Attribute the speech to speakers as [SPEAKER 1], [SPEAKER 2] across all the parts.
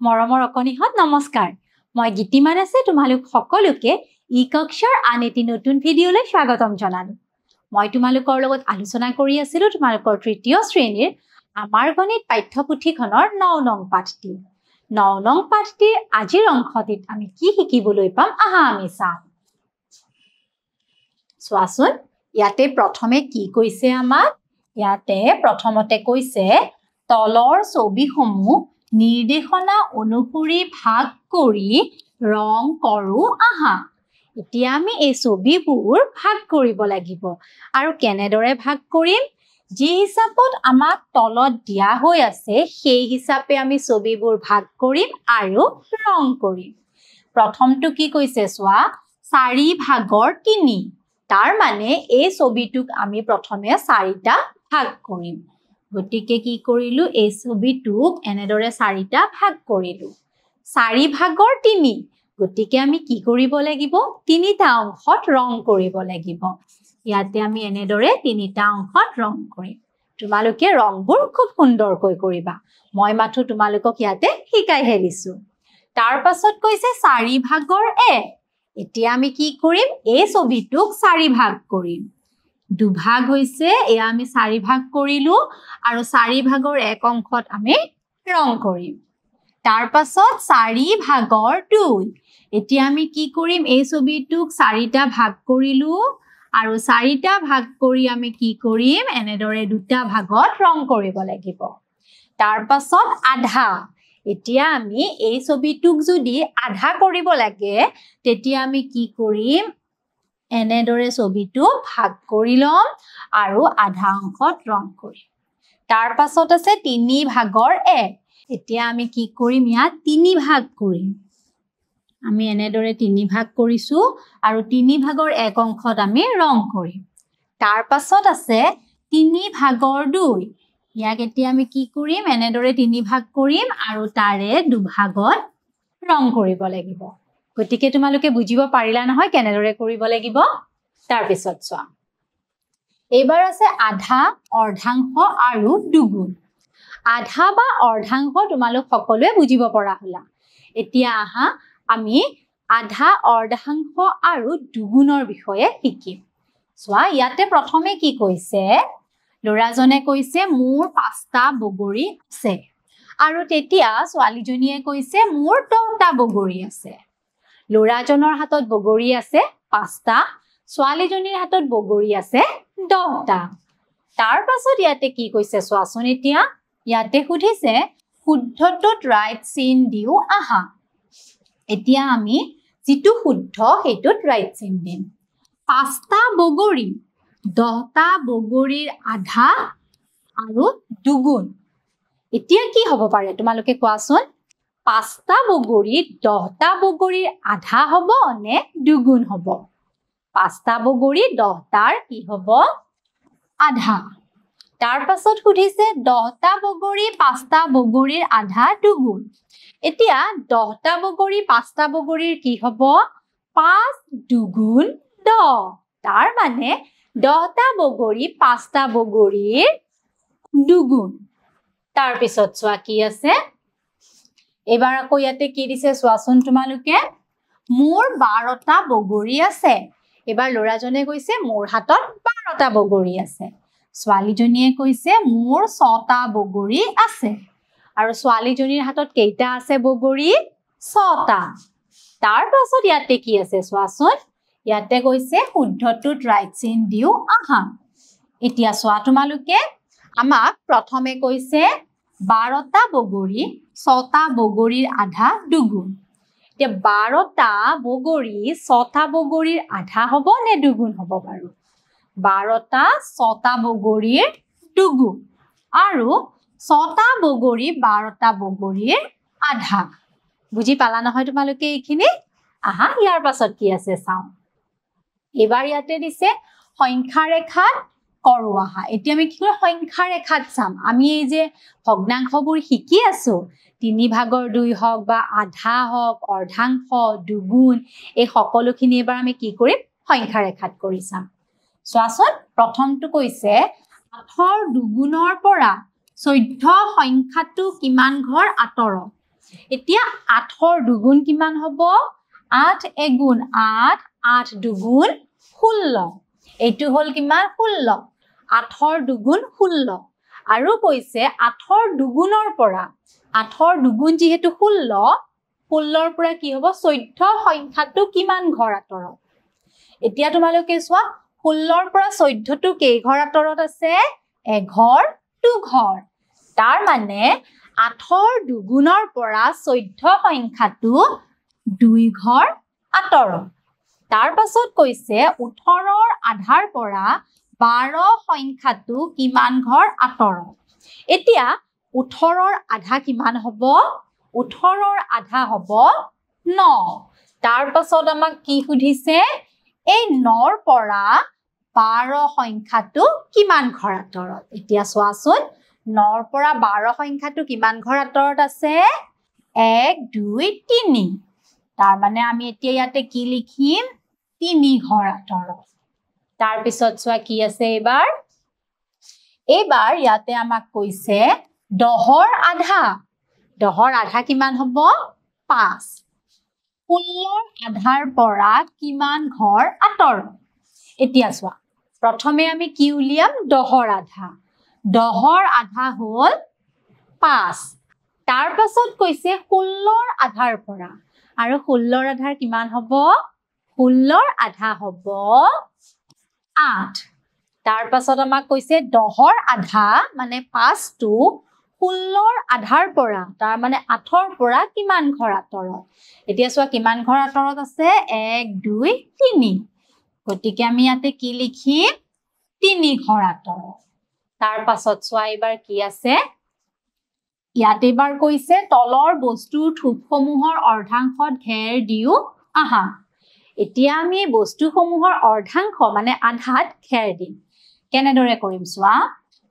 [SPEAKER 1] মৰমৰ অকণিহঁত নমস্কাৰ মই গীতিমান আছে তোমালোক সকলোকে ই কক্ষৰ আন এটি নতুন ভিডিঅ'লৈ স্বাগতম জনালো মই তোমালোকৰ লগত আলোচনা কৰি আছিলো তোমালোকৰ তৃতীয় শ্ৰেণীৰ আমাৰ গণিত পাঠ্যপুথিখনৰ 9 নং পাঠটি 9 নং পাঠটিৰ আজিৰ অংশটিত আমি কি শিকিবলৈ পাম আহা আমি চাম চোৱাচোন ইয়াতে প্ৰথমে কি কৈছে আমাক ইয়াতে প্ৰথমতে কৈছে তলৰ ছবিসমূহ নিৰ্দেশনা অনুসৰি ভাগ কৰি ৰং কৰো আহা এতিয়া আমি এই ছবিবোৰ ভাগ কৰিব লাগিব আৰু কেনেদৰে ভাগ কৰিম যি হিচাপত আমাক তলত দিয়া হৈ আছে সেই হিচাপে আমি ছবিবোৰ ভাগ কৰিম আৰু ৰং কৰিম প্ৰথমটো কি কৈছে চোৱা 4 ভাগৰ 3 তাৰ মানে এই ছবিটোক আমি প্ৰথমে 4টা ভাগ কৰিম গতিকে কি কৰিলো এই ছবিটোক এনেদৰে 4টা ভাগ কৰিলো 4 ভাগৰ 3 গতিকে আমি কি কৰিব লাগিব 3টা অংশত ৰং কৰিব লাগিব ইয়াতে আমি এনেদৰে 3টা অংশত ৰং কৰিম তোমালোকে ৰংবোৰ খুব সুন্দৰকৈ কৰিবা মই মাথো তোমালোকক ইয়াতে শিকাই হেলিছো তাৰ পাছত কৈছে 4 ভাগৰ 1 এতিয়া আমি কি কৰিম এই ছবিটোক 4 ভাগ কৰিম দুভাগ হৈছে এয়া আমি 4 ভাগ কৰিলো আৰু 4 ভাগৰ 1 অংশত আমি ৰং কৰিম তাৰ পাছত 4 ভাগৰ 2 এতিয়া আমি কি কৰিম এই ছবিটোক 4টা ভাগ কৰিলো আৰু 4টা ভাগ কৰি আমি কি কৰিম এনেদৰে দুটা ভাগত ৰং কৰিব লাগিব তাৰ পাছত আধা এতিয়া আমি এই ছবিটোক যদি আধা কৰিব লাগে তেতিয়া আমি কি কৰিম এনেদৰে ছবিটো ভাগ কৰি লম আৰু আধা অংশত ৰং কৰিম তাৰ পাছত আছে 3 ভাগৰ 1 এতিয়া আমি কি কৰিম ইয়াত 3 ভাগ কৰিম আমি এনেদৰে 3 ভাগ কৰিছো আৰু 3 ভাগৰ 1 অংশত আমি ৰং কৰিম তাৰ পাছত আছে 3 ভাগৰ 2 ইয়াক এতিয়া আমি কি কৰিম এনেদৰে 3 ভাগ কৰিম আৰু তাৰে দুভাগত ৰং কৰিব লাগিব গতিকে তোমালোকে বুজিব পাৰিলা নহয় কেনেদৰে কৰিব লাগিব তাৰ পিছত চোৱা এবাৰ আছে আধা অৰ্ধাংশ আৰু দুগুণ আধা বা অৰ্ধাংশ তোমালোক সকলোৱে বুজিব পৰা হলা এতিয়া আহা আমি আধা অৰ্ধাংশ আৰু দুগুণৰ বিষয়ে শিকিম চোৱা ইয়াতে প্ৰথমে কি কৈছে লৰাজনে কৈছে মোৰ 5টা বগৰী আছে আৰু তেতিয়া ছোৱালীজনীয়ে কৈছে মোৰ 10টা বগৰী আছে লৰাজনৰ হাতত বগৰী আছে 5টা ছোৱালীজনীৰ হাতত বগৰী আছে 10টা তাৰ পাছত ইয়াতে কি কৈছে চোৱাচোন এতিয়া ইয়াতে সুধিছে শুদ্ধটোত ৰাইট চিন দিও আহা এতিয়া আমি যেটো শুদ্ধ হেতুত ৰাইট চিন দিম 5টা বগৰী 10টা বগৰীৰ আধা আৰু দুগুণ এতিয়া কি হ'ব পাৰে তোমালোকে কোৱাচোন 5টা বগৰী 10টা বগৰীৰ আধা হ'ব নে দুগুণ হ'ব 5টা বগৰী 10টাৰ কি হ'ব আধা তাৰ পাছত সুধিছে 10টা বগৰী 5টা বগৰীৰ আধা দুগুণ এতিয়া 10টা বগৰী 5টা বগৰীৰ কি হ'ব 5 দুগুণ 10 তাৰ মানে 10টা বগৰী 5টা বগৰীৰ দুগুণ তাৰ পিছত চোৱা কি আছে এবাৰ আকৌ ইয়াতে কি দিছে চোৱাচোন তোমালোকে মোৰ 12টা বগৰী আছে এবাৰ লৰাজনে কৈছে মোৰ হাতত 12টা বগৰী আছে ছোৱালীজনীয়ে কৈছে মোৰ 6টা বগৰী আছে আৰু ছোৱালীজনীৰ হাতত কেইটা আছে বগৰী 6টা তাৰ পাছত ইয়াতে কি আছে চোৱাচোন ইয়াতে কৈছে শুদ্ধটোত ৰাইট চিন দিও আহা এতিয়া চোৱা তোমালোকে আমাক প্ৰথমে কৈছে 12টা বগৰী 6টা বগৰীৰ আধা দুগুণ এতিয়া 12টা বগৰী 6টা বগৰীৰ আধা হ'ব নে দুগুণ হ'ব বাৰু 12টা 6টা বগৰীৰ দুগুণ আৰু 6টা বগৰী 12টা বগৰীৰ আধা বুজি পালা নহয় তোমালোকে এইখিনি আহা ইয়াৰ পাছত কি আছে চাও এবাৰ ইয়াতে দিছে সংখ্যা ৰেখাত কৰো আহা এতিয়া আমি কি কৰো সংখ্যা ৰেখাত চাম আমি এই যে ভগ্নাংশবোৰ শিকি আছো 3 ভাগৰ 2 হওক বা আধা হওক অৰ্ধাংশ দুগুণ এই সকলোখিনি এবাৰ আমি কি কৰিম সংখ্যা ৰেখাত কৰি চাম চোৱাচোন প্ৰথমটো কৈছে 8ৰ দুগুণৰ পৰা 14 সংখ্যাটো কিমান ঘৰ আঁতৰত এতিয়া 8ৰ দুগুণ কিমান হ'ব 8 এগুণ 8 8 দুগুণ 16 এইটো হল কিমান 16 8ৰ দুগুণ 16 আৰু কৈছে 8ৰ দুগুণৰ পৰা 8ৰ দুগুণ যেহেতু 16 16ৰ পৰা কি হ'ব 14 সংখ্যাটো কিমান ঘৰ আঁতৰত এতিয়া তোমালোকে চোৱা 16ৰ পৰা 14টো কেই ঘৰ আঁতৰত আছে এঘৰ দুঘৰ তাৰ মানে 8ৰ দুগুণৰ পৰা 14 সংখ্যাটো 2 ঘৰ আঁতৰত তাৰ পাছত কৈছে 18ৰ আধাৰ পৰা 12 সংখ্যাটো কিমান ঘৰ আঁতৰত এতিয়া 18ৰ আধা কিমান হ'ব 18ৰ আধা হ'ব 9 তাৰ পাছত আমাক কি সুধিছে এই 9ৰ পৰা 12 সংখ্যাটো কিমান ঘৰ আঁতৰত এতিয়া চোৱাচোন 9ৰ পৰা 12 সংখ্যাটো কিমান ঘৰ আঁতৰত আছে 1 2 3 তাৰ মানে আমি এতিয়া ইয়াতে কি লিখিম 3 ঘৰ আঁতৰত তাৰ পিছত চোৱা কি আছে এইবাৰ ইয়াতে আমাক কৈছে 10ৰ আধা কিমান হ'ব 5 16ৰ আধাৰ পৰা কিমান ঘৰ আঁতৰত এতিয়া চোৱা প্ৰথমে আমি কি উলিয়াম 10ৰ আধা হ'ল 5 তাৰ পাছত কৈছে 16ৰ আধাৰ পৰা আৰু 16ৰ আধাৰ কিমান হ'ব 16ৰ আধা হ'ব 8 তাৰ পাছত আমাক কৈছে 10ৰ আধা মানে 5টো 16ৰ আধাৰ পৰা তাৰ মানে 8ৰ পৰা কিমান ঘৰ আঁতৰত এতিয়া চোৱা কিমান ঘৰ আঁতৰত আছে 1 2 3 গতিকে আমি ইয়াতে কি লিখিম 3 ঘৰ আঁতৰত তাৰ পাছত চোৱা এইবাৰ কি আছে ইয়াতে এবাৰ কৈছে তলৰ বস্তুৰ থোপসমূহৰ অৰ্ধাংশত ঘেৰ দিও আহা এতিয়া আমি বস্তুসমূহৰ অৰ্ধাংশ মানে আধাত ঘেৰ দিম কেনেদৰে কৰিম চোৱা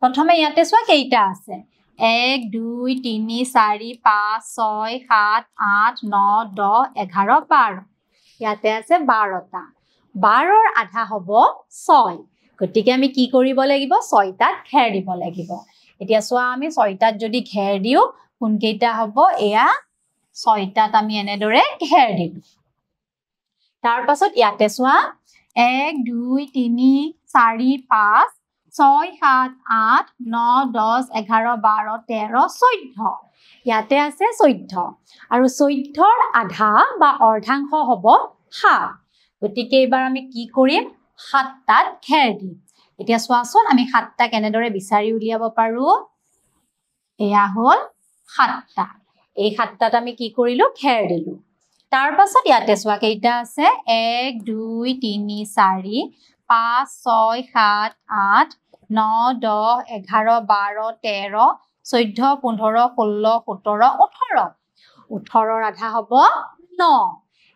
[SPEAKER 1] প্ৰথমে ইয়াতে চোৱা কেইটা আছে 1 2 3 4 5 6 7 8 9 10 11 12 ইয়াতে আছে 12টা 12ৰ আধা হ'ব 6 গতিকে আমি কি কৰিব লাগিব 6টাত ঘেৰ দিব লাগিব এতিয়া চোৱা আমি 6টাত যদি ঘেৰ দিও কোন কেইটা হ'ব এয়া 6টাত আমি এনেদৰে ঘেৰ দিলো তাৰ পাছত ইয়াতে চোৱা 1 2 3 4 5 6 7 8 9 10 11 12 13 14 ইয়াতে আছে 14 আৰু 14ৰ আধা বা অৰ্ধাংশ হ'ব 7 গতিকে এবাৰ আমি কি কৰিম 7টাত ঘেৰ দিম এতিয়া চোৱাচোন আমি 7টা কেনেদৰে বিচাৰি উলিয়াব পাৰো এয়া হ'ল 7টা এই 7টাত আমি কি কৰিলো ঘেৰ দিলো তাৰ পাছত ইয়াতে চোৱা কেইটা আছে 1 2 3 4 5 6 7 8 9 10 11 12 13 14 15 16 17 18 18ৰ আধা হ'ব 9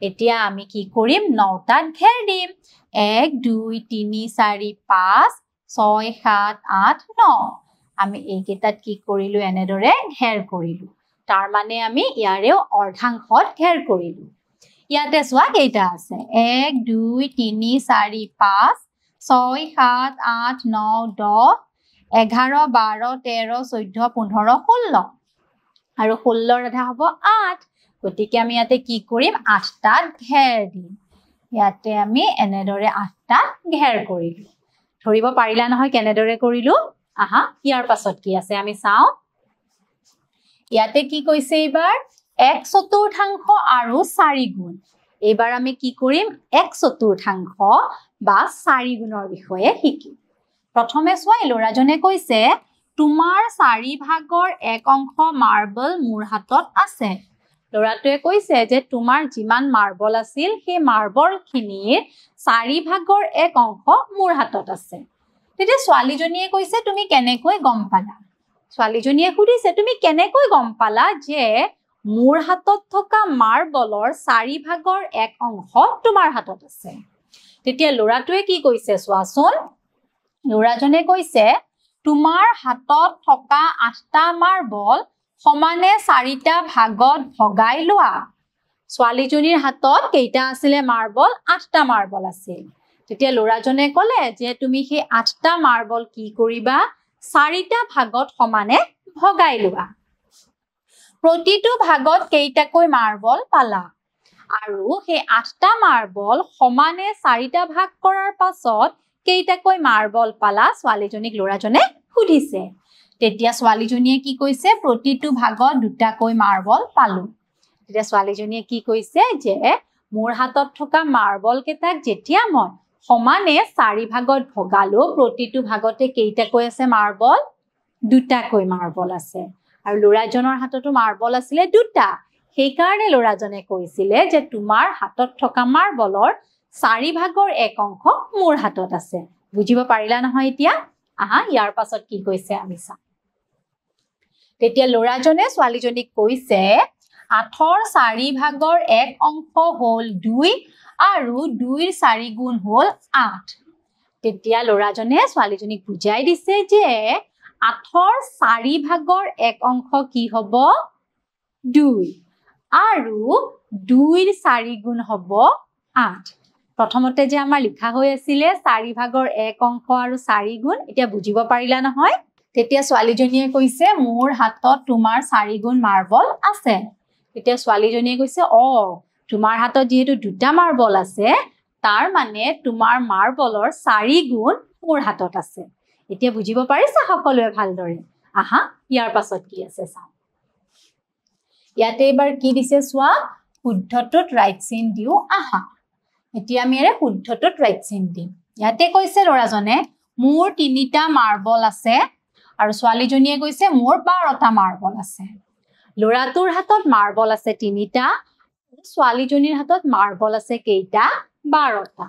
[SPEAKER 1] এতিয়া আমি কি কৰিম 9টাত ঘেৰ দিম 1 2 3 4 5 6 7 8 9 আমি এইকেইটাত কি কৰিলো এনেদৰে ঘেৰ কৰিলো তাৰ মানে আমি ইয়াৰেও অৰ্ধাংশত ঘেৰ কৰিলো ইয়াতে চোৱা কেইটা আছে 1 2 3 4 5 6 7 8 9 10 11 12 13 14 15 16 আৰু 16ৰ আধা হ'ব 8 গতিকে আমি ইয়াতে কি কৰিম 8টাত ঘেৰ দিম ইয়াতে আমি এনেদৰে 8টাত ঘেৰ কৰিলো ধৰিব পাৰিলা নহয় কেনেদৰে কৰিলো আহা ইয়াৰ পাছত কি আছে আমি চাও ইয়াতে কি কৈছে এইবাৰ 1/4 আৰু 4 গুণ এইবাৰ আমি কি কৰিম 1/4 বা 4 গুণৰ বিষয়ে শিকিম প্ৰথমে চোৱা ল'ৰাজনে কৈছে তোমাৰ 4 ভাগৰ 1 অংশ মাৰ্বল মোৰ হাতত আছে ল'ৰাটোৱে কৈছে যে তোমাৰ যিমান মাৰ্বল আছিল সেই মাৰ্বলখিনিৰ 4 ভাগৰ 1 অংশ মোৰ হাতত আছে তেতিয়া ছোৱালীজনীয়ে কৈছে তুমি কেনেকৈ গম পালা ছোৱালীজনীয়ে সুধিছে তুমি কেনেকৈ গম পালা যে মোৰ হাতত থকা মাৰ্বলৰ 4 ভাগৰ 1 অংশ তোমাৰ হাতত আছে তেতিয়া ল'ৰাটোৱে কি কৈছে চোৱাচোন ল'ৰাজনে কৈছে তোমাৰ হাতত থকা 8টা মাৰ্বল সমানে 4টা ভাগত ভগাই লোৱা ছোৱালীজনীৰ হাতত কেইটা আছিল মাৰ্বল 8টা মাৰ্বল আছিল তেতিয়া ল'ৰাজনে ক'লে যে তুমি সেই 8টা মাৰ্বল কি কৰিবা 4টা ভাগত সমানে ভগাই লোৱা প্ৰতিটো ভাগত কেইটাকৈ মাৰ্বল পালা আৰু সেই 8টা মাৰ্বল সমানে 4টা ভাগ কৰাৰ পাছত কেইটাকৈ মাৰ্বল পালা ছোৱালীজনীক ল'ৰাজনে সুধিছে তেতিয়া ছোৱালীজনীয়ে কি কৈছে প্ৰতিটো ভাগত দুটাকৈ মাৰ্বল পালো তেতিয়া ছোৱালীজনীয়ে কি কৈছে যে মোৰ হাতত থকা মাৰ্বল কেইটাক যেতিয়া মই সমানে 4 ভাগত ভগালো প্ৰতিটো ভাগতে কেইটাকৈ আছে মাৰ্বল দুটাকৈ মাৰ্বল আছে আৰু ল'ৰাজনৰ হাততো মাৰ্বল আছিল দুটা সেই কাৰণে ল'ৰাজনে কৈছিলে যে তোমাৰ হাতত থকা মাৰ্বলৰ 4 ভাগৰ এক অংশ মোৰ হাতত আছে বুজিব পাৰিলা নহয় এতিয়া আহা ইয়াৰ পাছত কি কৈছে আমি চাম তেতিয়া ল'ৰাজনে ছোৱালীজনীক কৈছে 8ৰ 4 ভাগৰ এক অংশ হ'ল 2 আৰু 2ৰ 4 গুণ হ'ল 8 তেতিয়া ল'ৰাজনে ছোৱালীজনীক বুজাই দিছে যে 8ৰ 4 ভাগৰ এক অংশ কি হ'ব 2 আৰু 2ৰ 4 গুণ হ'ব 8 প্ৰথমতে যে আমাৰ লিখা হৈ আছিল 4 ভাগৰ এক অংশ আৰু 4 গুণ এতিয়া বুজিব পাৰিলা নহয় তেতিয়া ছোৱালীজনীয়ে কৈছে মোৰ হাতত তোমাৰ 4 গুণ মাৰ্বল আছে তেতিয়া ছোৱালীজনীয়ে কৈছে তোমাৰ হাতত যেহেতু দুটা মাৰ্বল আছে তাৰ মানে তোমাৰ মাৰ্বলৰ 4 গুণ মোৰ হাতত আছে এতিয়া বুজিব পাৰিছা সকলোৱে ভালদৰে আহা ইয়াৰ পাছত কি আছে চাও ইয়াতে এবাৰ কি দিছে চোৱা শুদ্ধটোত ৰাইট চিন দিও আহা এতিয়া আমি এৰে শুদ্ধটোত ৰাইট চিন দিম ইয়াতে কৈছে ল'ৰাজনে মোৰ 3টা মাৰ্বল আছে আৰু ছোৱালীজনীয়ে কৈছে মোৰ 12টা মাৰ্বল আছে ল'ৰাটোৰ হাতত মাৰ্বল আছে 3টা ছোৱালীজনীৰ হাতত মাৰ্বল আছে কেইটা 12টা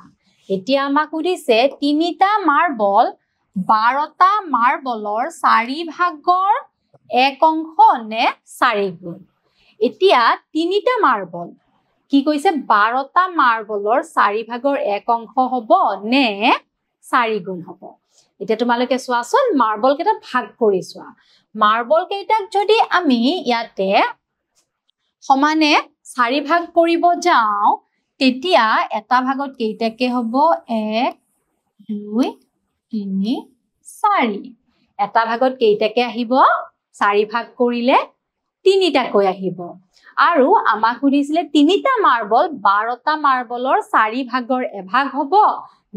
[SPEAKER 1] এতিয়া আমাক সুধিছে 3টা মাৰ্বল 12টা মাৰ্বলৰ 4 ভাগৰ এক অংশ নে 4 গুণ এতিয়া 3টা মাৰ্বল কি কৈছে 12টা মাৰ্বলৰ 4 ভাগৰ এক অংশ হ'ব নে 4 গুণ হ'ব এতিয়া তোমালোকে চোৱাচোন মাৰ্বল কেইটা ভাগ কৰি চোৱা মাৰ্বল কেইটাক যদি আমি ইয়াতে সমানে 4 ভাগ কৰিব যাও তেতিয়া এটা ভাগত কেইটাকে হ'ব 1 2 3 4 এটা ভাগত কেইটাকে আহিব 4 ভাগ কৰিলে 3টাকৈ আহিব আৰু আমাক সুধিছিলে 3টা মাৰ্বল 12টা মাৰ্বলৰ 4 ভাগৰ এভাগ হ'ব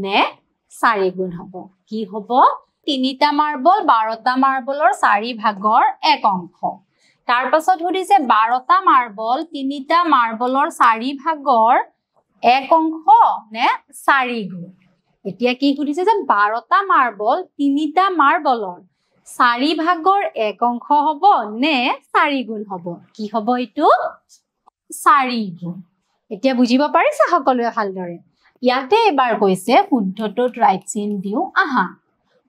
[SPEAKER 1] নে 4 গুণ হ'ব কি হ'ব 3টা মাৰ্বল 12টা মাৰ্বলৰ 4 ভাগৰ এক অংশ তাৰ পাছত সুধিছে 12টা মাৰ্বল 3টা মাৰ্বলৰ 4 ভাগৰ এক অংশ নে 4 গুণ এতিয়া কি সুধিছে যে 12টা মাৰ্বল 3টা মাৰ্বলৰ 4 ভাগৰ এক অংশ হ'ব নে 4 গুণ হ'ব কি হ'ব এটো 4 গুণ এতিয়া বুজিব পাৰিছা সকলোৱে ভালদৰে ইয়াতে এবাৰ কৈছে শুদ্ধটোত ৰাইট চিন দিও আহা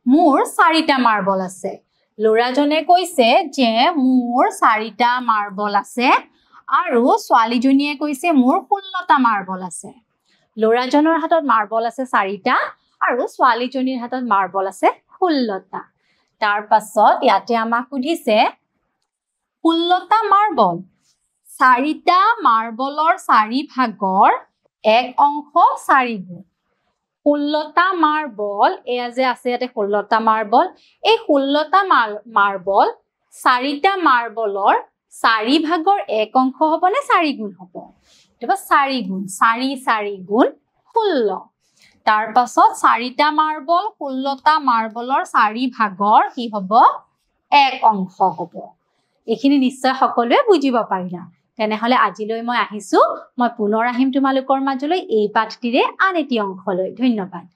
[SPEAKER 1] মোৰ 4টা মাৰ্বল আছে ল'ৰাজনে কৈছে যে মোৰ 4টা মাৰ্বল আছে আৰু ছোৱালীজনীয়ে কৈছে মোৰ 16টা মাৰ্বল আছে ল'ৰাজনৰ হাতত মাৰ্বল আছে 4টা আৰু ছোৱালীজনীৰ হাতত মাৰ্বল আছে 16টা তাৰ পাছত ইয়াতে আমাক সুধিছে 16টা মাৰ্বল 4টা মাৰ্বলৰ 4 ভাগৰ এক অংশ 4 গুণ 16টা মাৰ্বল এয়া যে আছে ইয়াতে 16টা মাৰ্বল এই 16টা মাৰ্বল 4টা মাৰ্বলৰ 4 ভাগৰ এক অংশ হ'ব নে 4 গুণ হ'ব এবা 4 গুণ 4 গুণ 16 তাৰ পাছত 4টা মাৰ্বল 16টা মাৰ্বলৰ 4 ভাগৰ কি হ'ব এক অংশ হ'ব এখিনি নিশ্চয় সকলোৱে বুজিব পাৰিলা তেনেহলে আজিলৈ মই আহিছো মই পুনৰ আহিম তোমালোকৰ মাজলৈ এই পাঠটিৰে আন এটি অংশলৈ ধন্যবাদ